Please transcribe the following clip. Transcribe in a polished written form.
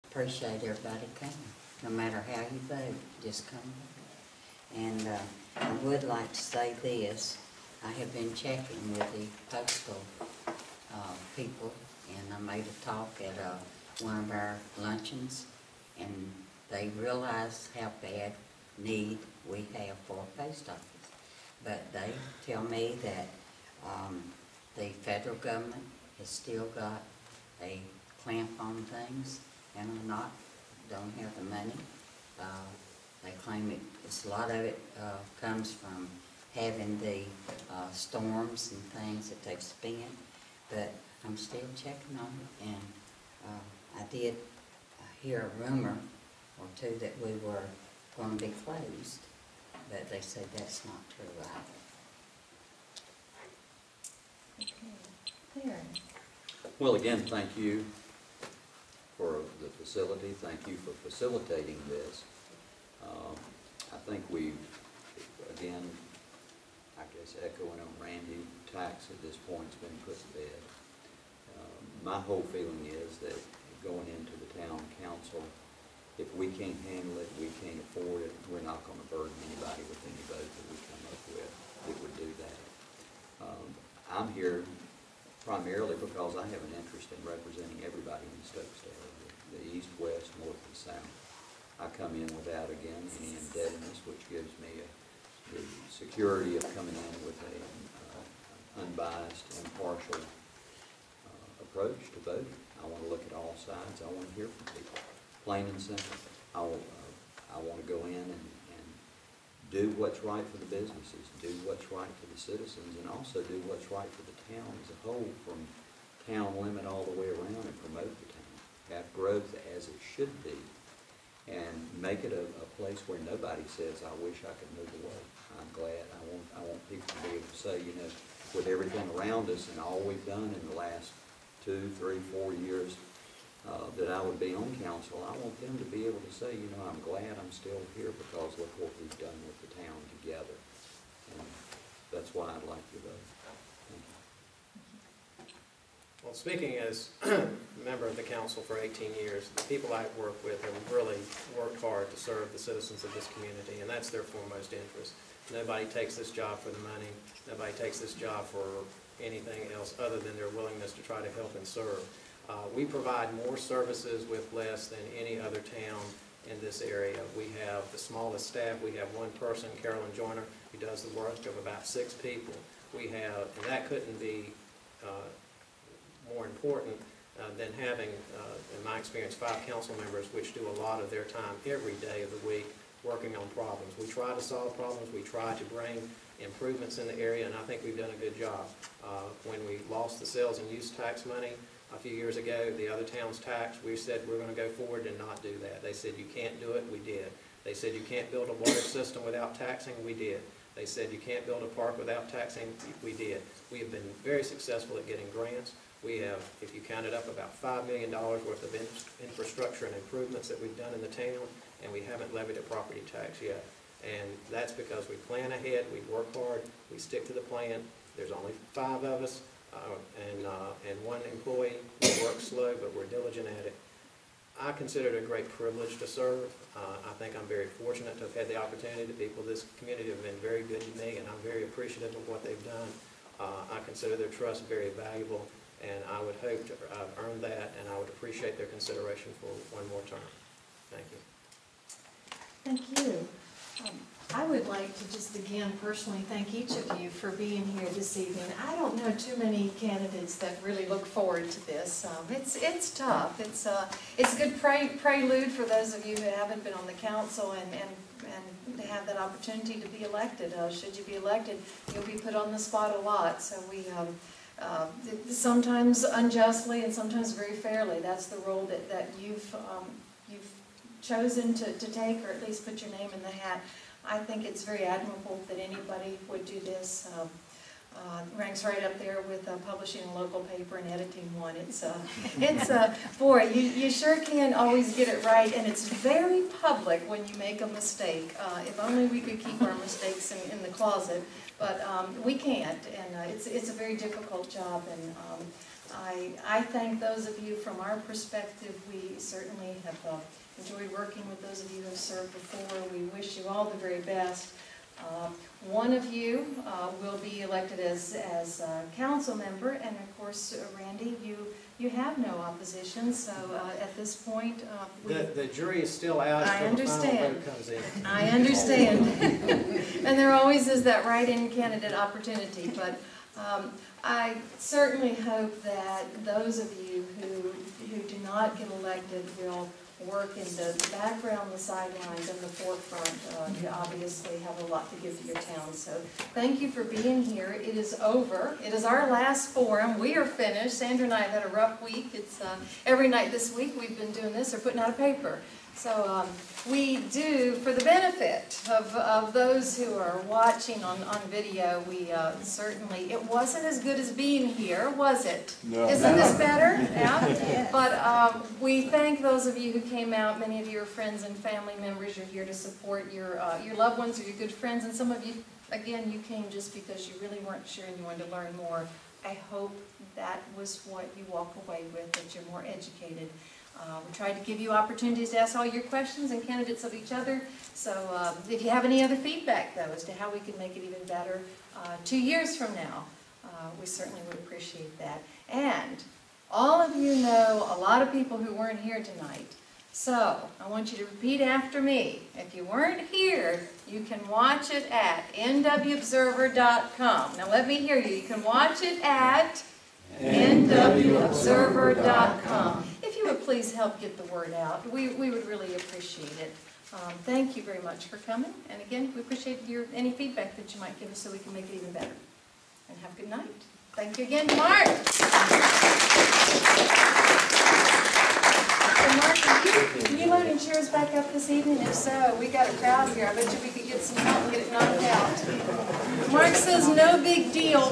appreciate everybody coming. No matter how you vote, just come vote. And I would like to say this. I have been checking with the postal people, and I made a talk at one of our luncheons, and they realize how bad need we have for a post office. But they tell me that the federal government has still got a clamp on things, and don't have the money. They claim it's a lot of it comes from having the storms and things that they've spent, but I'm still checking on it, and I did hear a rumor or two that we were going to be closed, but they said that's not true either. Okay. There. Well, again, thank you for the facility. Thank you for facilitating this. I think we've, again, I guess echoing on Randy, tax at this point has been put to bed. My whole feeling is that going into the town council, if we can't handle it, we can't afford it, we're not going to burden anybody with any vote that we come up with that would do that. I'm here primarily because I have an interest in representing everybody in Stokesdale, the east, west, north, and south. I come in without, again, any indebtedness, which gives me the security of coming in with an unbiased, impartial approach to voting. I want to look at all sides. I want to hear from people, plain and simple. I want to go in and do what's right for the businesses, do what's right for the citizens, and also do what's right for the town as a whole, from town limit all the way around, and promote the town. Have growth as it should be, and make it a place where nobody says, I wish I could move away. I'm glad. I want people to be able to say, you know, with everything around us and all we've done in the last 2, 3, 4 years that I would be on council, I want them to be able to say, you know, I'm glad I'm still here because look what we've done with the town together. And that's why I'd like your vote. Thank you. Well, speaking as a member of the council for 18 years, the people I work with have really worked hard to serve the citizens of this community, and that's their foremost interest. Nobody takes this job for the money. Nobody takes this job for anything else other than their willingness to try to help and serve. We provide more services with less than any other town in this area. We have the smallest staff. We have one person, Carolyn Joyner, who does the work of about 6 people. We have, and that couldn't be more important than having, in my experience, 5 council members which do a lot of their time every day of the week working on problems. We try to solve problems. We try to bring improvements in the area, and I think we've done a good job. When we lost the sales and use tax money a few years ago, the other towns' tax, we said we're going to go forward and not do that. They said you can't do it, we did. They said you can't build a water system without taxing, we did. They said you can't build a park without taxing, we did. We have been very successful at getting grants. We have, if you counted up, about $5 million worth of infrastructure and improvements that we've done in the town, and we haven't levied a property tax yet. And that's because we plan ahead, we work hard, we stick to the plan. There's only 5 of us, and 1 employee. We work slow, but we're diligent at it. I consider it a great privilege to serve. I think I'm very fortunate to have had the opportunity. The people of this community have been very good to me, and I'm very appreciative of what they've done. I consider their trust very valuable, and I would hope to earn that, and I would appreciate their consideration for 1 more term. Thank you. Thank you. I would like to just again personally thank each of you for being here this evening. I don't know too many candidates that really look forward to this. It's tough. It's a good prelude for those of you who haven't been on the council and to have that opportunity to be elected. Should you be elected, you'll be put on the spot a lot. So we sometimes unjustly and sometimes very fairly. That's the role that you've chosen to take, or at least put your name in the hat. I think it's very admirable that anybody would do this. Ranks right up there with publishing a local paper and editing one. Boy, you sure can always get it right, and it's very public when you make a mistake. If only we could keep our mistakes in the closet, but we can't, and it's a very difficult job, and I thank those of you from our perspective. We certainly have enjoyed working with those of you who have served before. We wish you all the very best. One of you will be elected as a council member, and of course, Randy, you have no opposition, so at this point, The jury is still out until the final vote comes in. I understand. And there always is that write-in candidate opportunity, but I certainly hope that those of you who do not get elected will work in the background, the sidelines, and the forefront. You obviously have a lot to give to your town. So thank you for being here. It is over. It is our last forum. We are finished. Sandra and I have had a rough week. It's every night this week we've been doing this or putting out a paper. So we do, for the benefit of those who are watching on video, we certainly, it wasn't as good as being here, was it? No. Isn't this better? Yeah. But we thank those of you who came out. Many of you are friends and family members. You're here to support your loved ones or your good friends. And some of you, again, you came just because you really weren't sure and you wanted to learn more. I hope that was what you walk away with, that you're more educated. We tried to give you opportunities to ask all your questions and candidates of each other. So if you have any other feedback, though, as to how we can make it even better 2 years from now, we certainly would appreciate that. And all of you know a lot of people who weren't here tonight. So I want you to repeat after me. If you weren't here, you can watch it at nwobserver.com. Now let me hear you. You can watch it at nwobserver.com. If you would please help get the word out, we would really appreciate it. Thank you very much for coming. And again, we appreciate any feedback that you might give us so we can make it even better. And have a good night. Thank you again, Mark. So Mark, are you loading chairs back up this evening? If so, we got a crowd here. I bet you we could get some help and get it knocked out. Mark says no big deal.